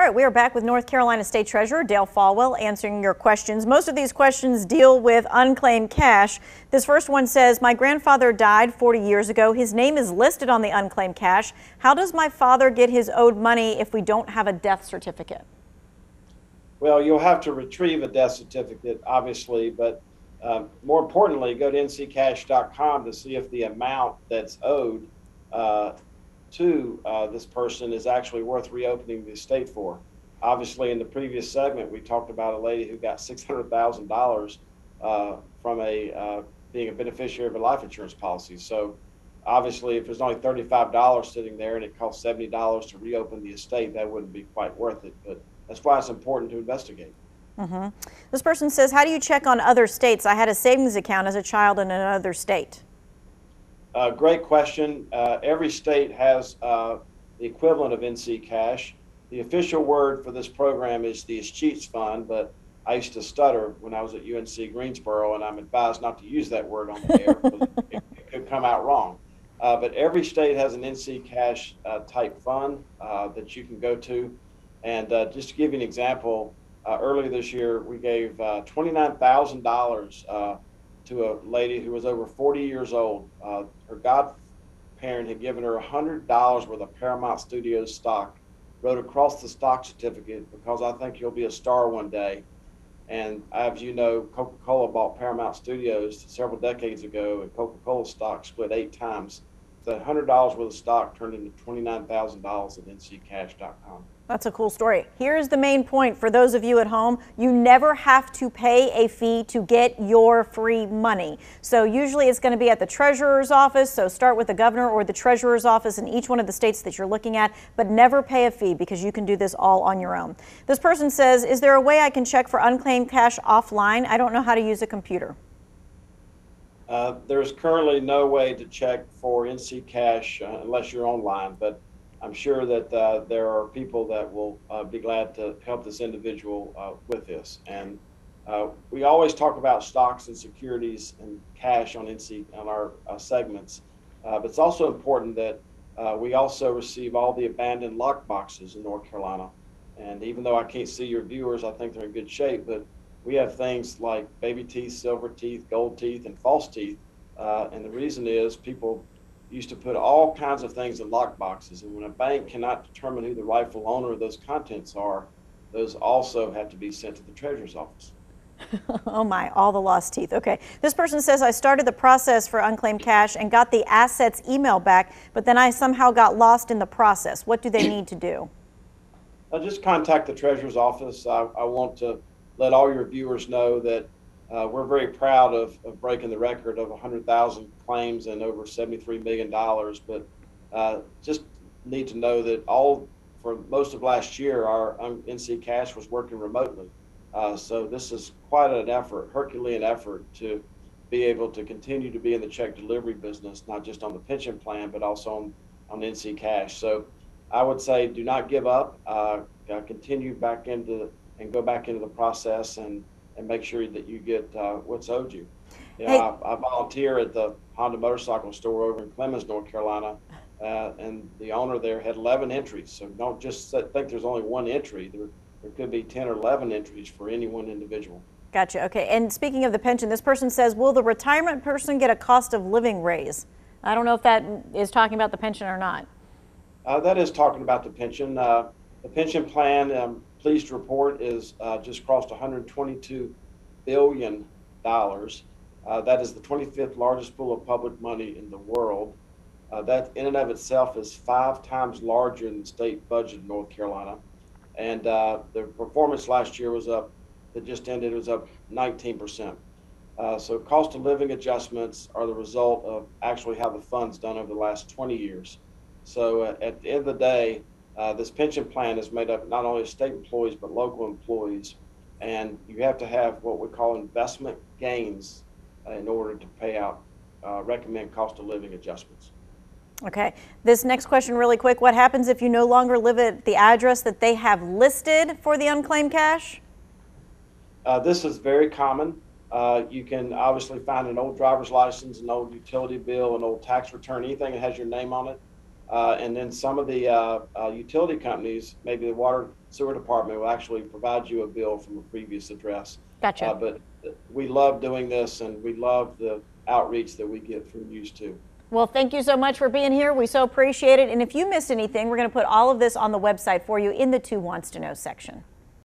right, we are back with North Carolina State Treasurer Dale Folwell answering your questions. Most of these questions deal with unclaimed cash. This first one says, my grandfather died 40 years ago. His name is listed on the unclaimed cash. How does my father get his owed money if we don't have a death certificate? Well, you'll have to retrieve a death certificate, obviously, but more importantly, go to nccash.com to see if the amount that's owed to this person is actually worth reopening the estate for. Obviously, in the previous segment, we talked about a lady who got $600,000 from being a beneficiary of a life insurance policy. So obviously, if there's only $35 sitting there and it costs $70 to reopen the estate, that wouldn't be quite worth it. But that's why it's important to investigate. This person says, how do you check on other states? I had a savings account as a child in another state. Great question. Every state has the equivalent of NC Cash. The official word for this program is the Escheats Fund, but I used to stutter when I was at UNC Greensboro, and I'm advised not to use that word on the air because it could come out wrong. But every state has an NC Cash type fund that you can go to. And just to give you an example, earlier this year, we gave $29,000 to a lady who was over 40 years old. Her godparent had given her $100 worth of Paramount Studios stock, wrote across the stock certificate, because I think you'll be a star one day. And as you know, Coca-Cola bought Paramount Studios several decades ago, and Coca-Cola stock split 8 times. So $100 worth of stock turned into $29,000 at nccash.com. That's a cool story. Here's the main point for those of you at home. You never have to pay a fee to get your free money. So usually it's going to be at the treasurer's office. So start with the governor or the treasurer's office in each one of the states that you're looking at, but never pay a fee because you can do this all on your own. This person says, is there a way I can check for unclaimed cash offline? I don't know how to use a computer. There's currently no way to check for NC Cash unless you're online, but I'm sure that there are people that will be glad to help this individual with this. And we always talk about stocks and securities and cash on our segments, but it's also important that we also receive all the abandoned lock boxes in North Carolina. And even though I can't see your viewers, I think they're in good shape, but we have things like baby teeth, silver teeth, gold teeth, and false teeth. And the reason is people used to put all kinds of things in lock boxes. And when a bank cannot determine who the rightful owner of those contents are, those also have to be sent to the treasurer's office. Oh my, all the lost teeth. Okay. This person says, I started the process for unclaimed cash and got the assets email back, but then I somehow got lost in the process. What do they need to do? Just contact the treasurer's office. I want to let all your viewers know that we're very proud of breaking the record of 100,000 claims and over $73 million. But just need to know that for most of last year, our NC Cash was working remotely. So this is quite an effort, Herculean effort, to be able to continue to be in the check delivery business, not just on the pension plan, but also on NC Cash. So I would say do not give up. Continue and go back into the process and make sure that you get what's owed you. I volunteer at the Honda motorcycle store over in Clemens, North Carolina, and the owner there had 11 entries. So don't just think there's only one entry. There could be 10 or 11 entries for any one individual. Gotcha. Okay. And speaking of the pension, this person says, will the retirement person get a cost of living raise? I don't know if that is talking about the pension or not. That is talking about the pension. The pension plan, pleased to report, is just crossed $122 billion. That is the 25th largest pool of public money in the world. That in and of itself is 5 times larger than the state budget of North Carolina. And the performance last year was up, that just ended, it was up 19%. So cost of living adjustments are the result of actually how the fund's done over the last 20 years. So at the end of the day, this pension plan is made up not only of state employees, but local employees. And you have to have what we call investment gains in order to pay out, recommend cost of living adjustments. Okay. This next question really quick. What happens if you no longer live at the address that they have listed for the unclaimed cash? This is very common. You can obviously find an old driver's license, an old utility bill, an old tax return, anything that has your name on it. And then some of the utility companies, maybe the water sewer department, will actually provide you a bill from a previous address. Gotcha. But we love doing this, and we love the outreach that we get from you too. Well, thank you so much for being here. We so appreciate it. And if you missed anything, we're going to put all of this on the website for you in the Who Wants to Know section.